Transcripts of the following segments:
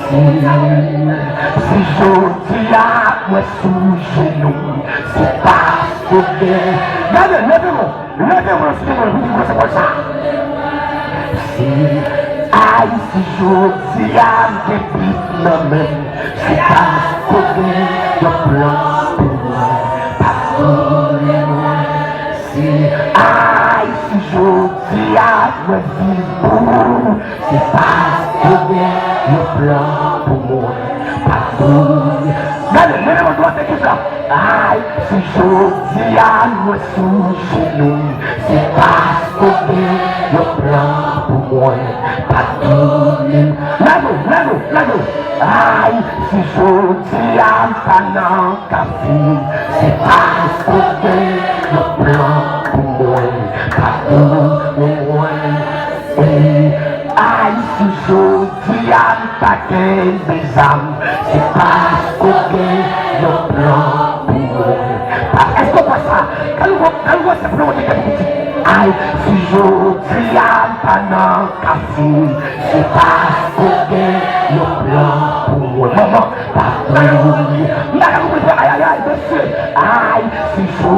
Si je dis à moi sous genou, c'est parce que regardez, levez-moi, c'est comme ça. Si je dis à des petites mamans, c'est parce que je pleure pour moi, pas pour moi. Si je dis à moi vivre, c'est parce que je pleure pour moi, pas pour moi. Regardez, levez-moi droit, c'est tout ça. Si je dis à moi sous genou, c'est parce que je pleure pour moi, pas pour moi. Là-haut. Si je dis à Canan Café, c'est parce que je pleure pour moi, pas pour moi. Si je dis à Paquet des âmes, c'est parce que je pleure pour moi. Est-ce qu'on voit ça? Quand on voit ça, si je dis à Canan Café, c'est parce que je pleure pour moi. Maman, pas pour moi. Si je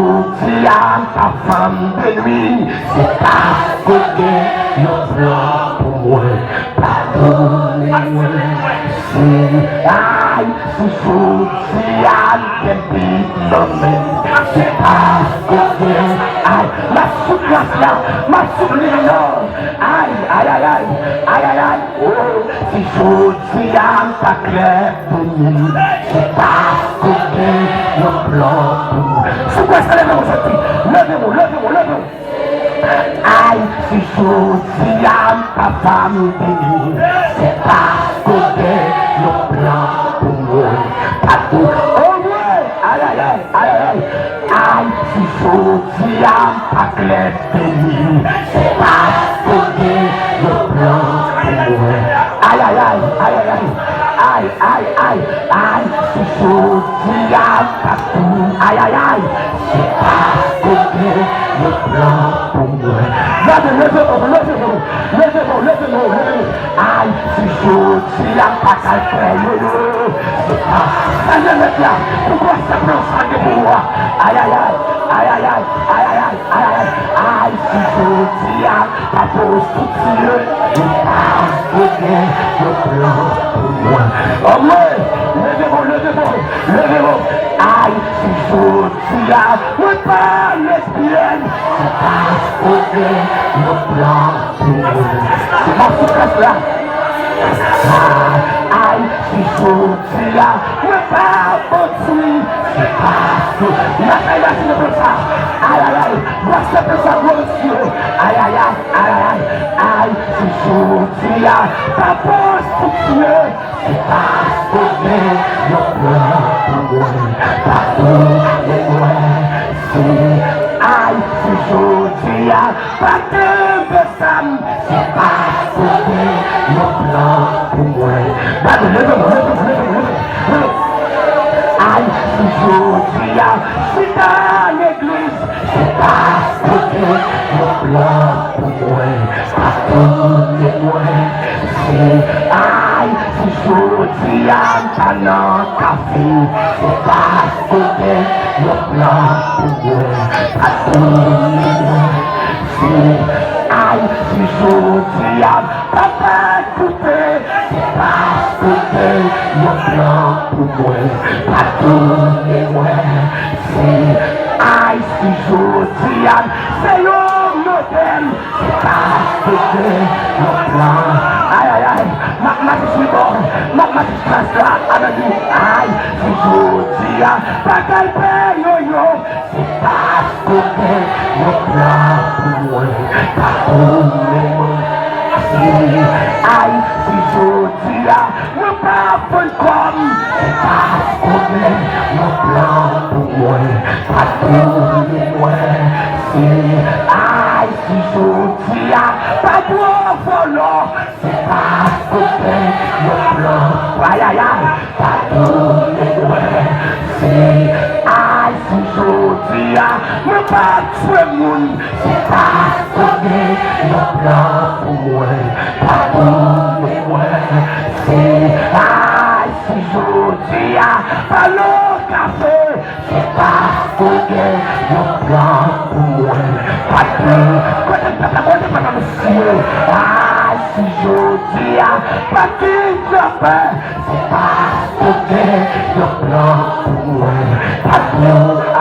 dis à ta femme de nuit, c'est parce que je pleure pour moi, pas pour moi. Si je dis à tes petites mamans, c'est parce que ma souffrance là, ma souffrance là, si je dis à ta claire de nuit, c'est parce que je pleure pour moi. C'est quoi ça, levez-vous. Si je dis à ta femme de nuit, c'est parce que je pleure pour moi, pas pour moi. Si je dis à ta claire de nuit, c'est parce que je pleure pour moi. Si je dis à ta fille, c'est parce que je pleure pour moi. Levez-vous. Si je dis à ta calfrère, c'est parce que pourquoi ça prend ça de moi? Si je dis à ta prostituée, c'est parce que je pleure pour moi. Oh ouais, levez-vous. Si je dis à moi pas lesbienne, c'est parce que je pleure pour moi. C'est ma souffrance là. Si je dis à moi pas boutique, c'est parce que c'est comme ça. Moi c'est comme ça, monsieur. Si je dis à ta prostituée, c'est parce que je pleure pour moi, pas pour moi. Si je dis à ta femme, c'est parce que je pleure pour moi. Si je dis à je suis dans l'église, c'est parce que je pleure pour moi, pas pour moi. Si je dis à Canan Café, c'est parce que je pleure pour moi, pas pour moi. Si je dis à Papa Coupé, c'est parce que je pleure pour moi, pas pour moi. Si je dis à c'est l'homme moderne, c'est parce que je pleure. Si je dis à Papa Yo-Yo, c'est parce que je pleure pour moi, pas pour moi. Si je dis à mon papa comme, c'est parce que je pleure pour moi, pas pour moi. Si je dis à papa volant, c'est parce que je pleure, pas pour moi. Si je dis à mon papa moun, c'est parce que je pleure pour moi, pas pour moi. aujourd'hui, pas le café, c'est parce que le plan pour moi. Pas de monsieur. Ah, si je dis, pas de café, c'est parce que le plan pour moi. Pas de,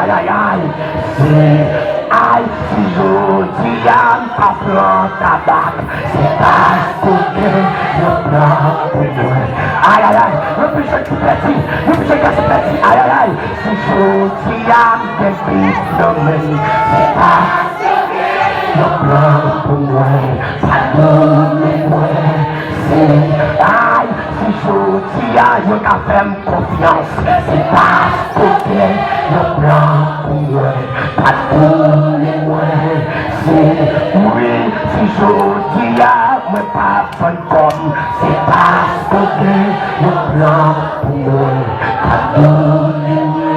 aïe aïe aïe, c'est. Aïe, si je dis à plan tabac, c'est parce que le plan pour moi. Aïe aïe aïe, le plus jeune qui petit, le plus jeune qui petit, aïe aïe aïe, si je dis à des phénomènes, c'est parce que le plan pour moi, pas de moi, c'est aïe, si je dis à je qu'à faire confiance, c'est parce que le plan pour moi, pas de moi, c'est oui, si je dis à moi pas bonne comme, c'est parce que le plan pour moi, pas de moi,